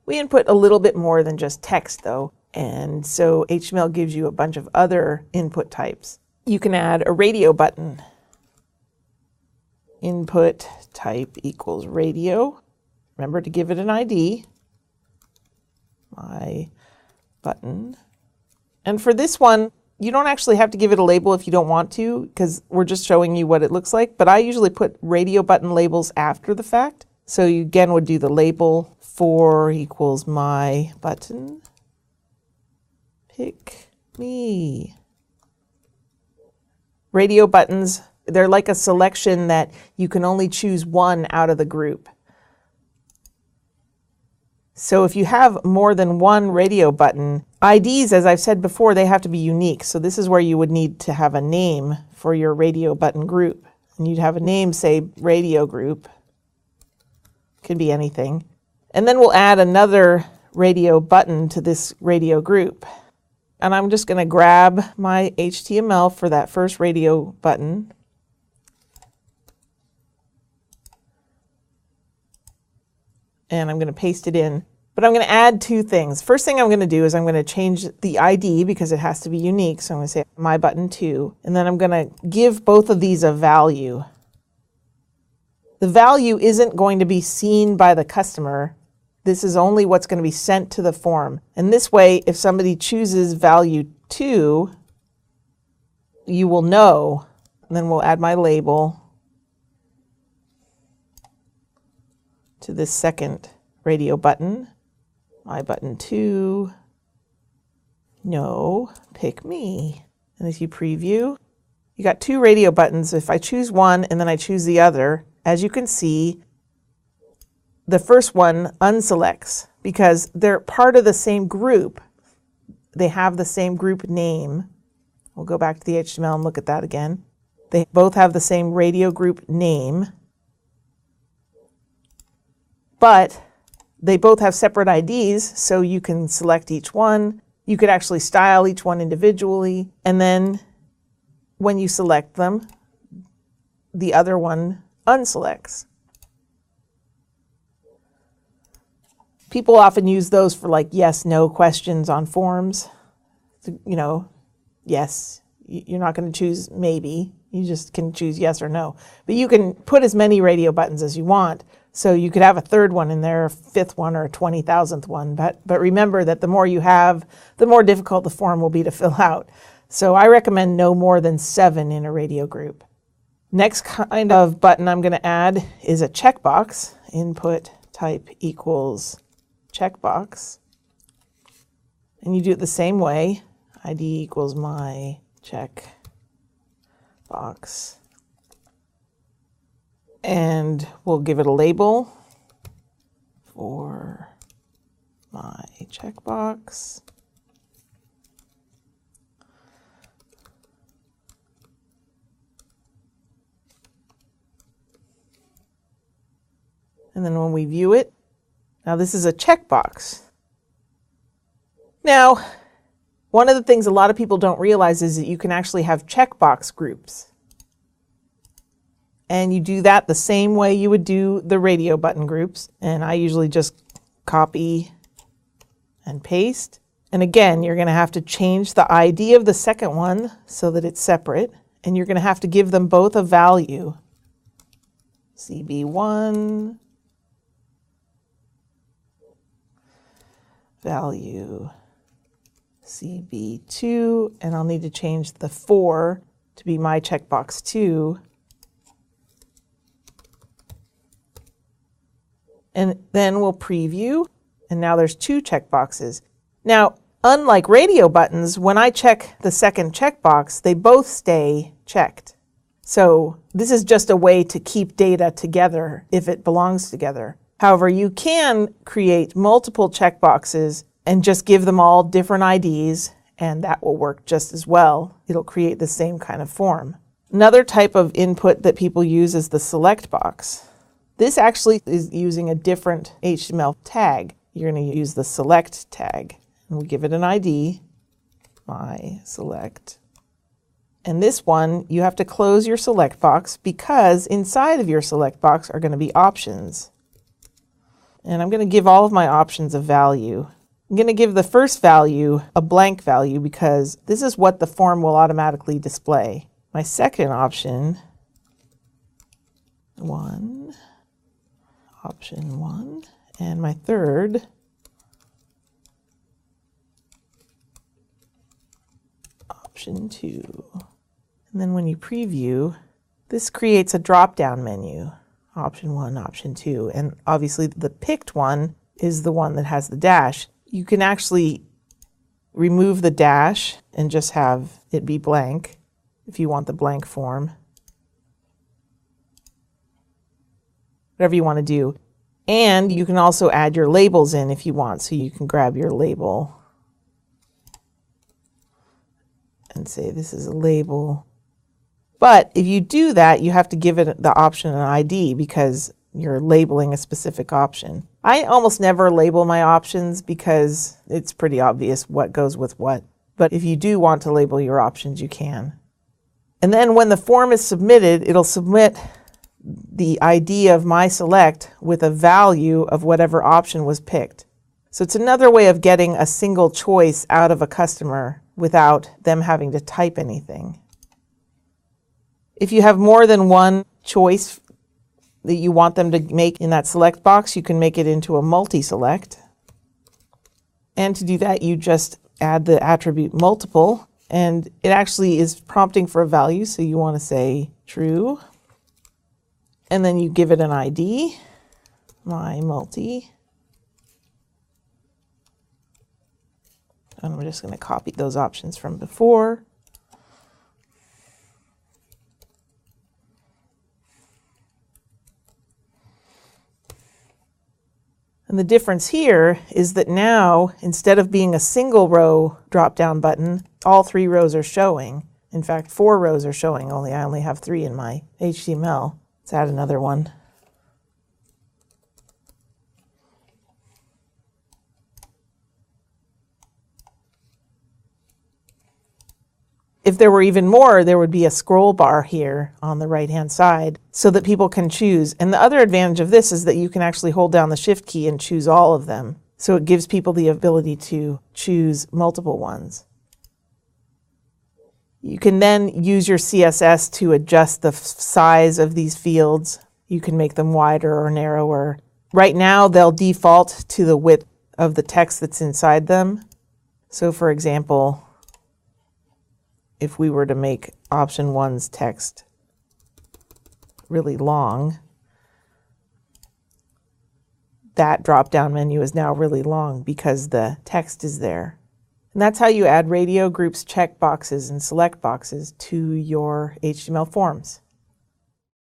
We input a little bit more than just text though, and so HTML gives you a bunch of other input types. You can add a radio button. Input type equals radio. Remember to give it an ID. My button. And for this one, you don't actually have to give it a label if you don't want to, because we're just showing you what it looks like. But I usually put radio button labels after the fact. So you again would do the label for equals my button. Pick me. Radio buttons, they're like a selection that you can only choose one out of the group. So if you have more than one radio button, IDs, as I've said before, they have to be unique. So this is where you would need to have a name for your radio button group. And you'd have a name, say radio group. Could be anything. And then we'll add another radio button to this radio group. And I'm just going to grab my HTML for that first radio button. And I'm going to paste it in. But I'm going to add two things. First thing I'm going to do is I'm going to change the ID because it has to be unique. So I'm going to say my button 2. And then I'm going to give both of these a value. The value isn't going to be seen by the customer. This is only what's going to be sent to the form. And this way, if somebody chooses value 2, you will know. And then we'll add my label to this second radio button. My button 2, no, pick me. And as you preview, you got two radio buttons. If I choose one and then I choose the other, as you can see, the first one unselects because they're part of the same group. They have the same group name. We'll go back to the HTML and look at that again. They both have the same radio group name, but they both have separate IDs, so you can select each one. You could actually style each one individually, and then when you select them, the other one unselects. People often use those for like yes, no questions on forms. You know, yes, you're not going to choose maybe. You just can choose yes or no. But you can put as many radio buttons as you want. So you could have a third one in there, a fifth one, or a 20,000th one. But remember that the more you have, the more difficult the form will be to fill out. So I recommend no more than 7 in a radio group. Next kind of button I'm going to add is a checkbox. Input type equals checkbox. And you do it the same way. ID equals my checkbox. And we'll give it a label for my checkbox. And then when we view it, now this is a checkbox. Now, one of the things a lot of people don't realize is that you can actually have checkbox groups. And you do that the same way you would do the radio button groups. And I usually just copy and paste. And again, you're going to have to change the ID of the second one so that it's separate. And you're going to have to give them both a value. CB1, value CB2, and I'll need to change the 4 to be my checkbox 2. And then we'll preview, and now there's 2 checkboxes. Now, unlike radio buttons, when I check the second checkbox, they both stay checked. So this is just a way to keep data together if it belongs together. However, you can create multiple checkboxes and just give them all different IDs, and that will work just as well. It'll create the same kind of form. Another type of input that people use is the select box. This actually is using a different HTML tag. You're going to use the select tag, and we give it an ID, my select. And this one, you have to close your select box because inside of your select box are going to be options. And I'm going to give all of my options a value. I'm going to give the first value a blank value because this is what the form will automatically display. My second option, option 1, and my third, option 2. And then when you preview, this creates a drop-down menu, option 1, option 2, and obviously the picked one is the one that has the dash. You can actually remove the dash and just have it be blank if you want the blank form. Whatever you want to do. And you can also add your labels in if you want, so you can grab your label and say this is a label. But if you do that, you have to give it the option an ID because you're labeling a specific option. I almost never label my options because it's pretty obvious what goes with what. But if you do want to label your options, you can. And then when the form is submitted, it'll submit the ID of my select with a value of whatever option was picked. So it's another way of getting a single choice out of a customer without them having to type anything. If you have more than one choice that you want them to make in that select box, you can make it into a multi-select. And to do that, you just add the attribute multiple, and it actually is prompting for a value, so you want to say true. And then you give it an ID, my multi. And I'm just going to copy those options from before. And the difference here is that now, instead of being a single row drop-down button, all 3 rows are showing. In fact, 4 rows are showing, I only have 3 in my HTML. Let's add another one. If there were even more, there would be a scroll bar here on the right-hand side so that people can choose. And the other advantage of this is that you can actually hold down the Shift key and choose all of them. So it gives people the ability to choose multiple ones. You can then use your CSS to adjust the size of these fields. You can make them wider or narrower. Right now, they'll default to the width of the text that's inside them. So for example, if we were to make option 1's text really long, that drop-down menu is now really long because the text is there. And that's how you add radio groups, checkboxes, and select boxes to your HTML forms.